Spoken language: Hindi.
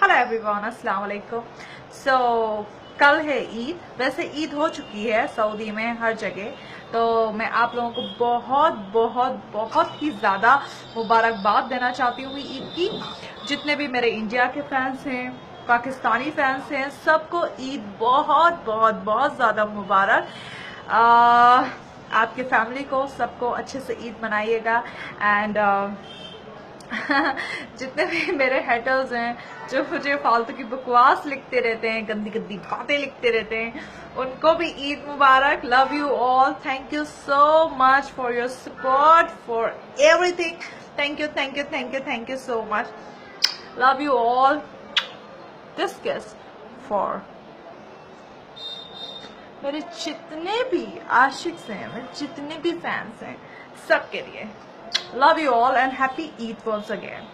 हेलो एवरीवन, अस्सलाम वालेकुम। सो कल है ईद। वैसे ईद हो चुकी है सऊदी में हर जगह, तो मैं आप लोगों को बहुत बहुत बहुत ही ज़्यादा मुबारकबाद देना चाहती हूँ ईद की। जितने भी मेरे इंडिया के फैंस हैं, पाकिस्तानी फैंस हैं, सबको ईद बहुत बहुत बहुत ज़्यादा मुबारक। आपके फैमिली को सबको अच्छे से ईद मनाइएगा। एंड जितने भी मेरे हेटर्स हैं जो मुझे फालतू की बकवास लिखते रहते हैं, गंदी गंदी बातें लिखते रहते हैं, उनको भी ईद मुबारक। Love you all, thank you so much for your support, for everything. Thank you thank you thank you thank you so much. Love you all. This kiss for मेरे जितने भी आशिक्स हैं, मेरे जितने भी फैंस हैं, सबके लिए। Love you all and happy Eid once again.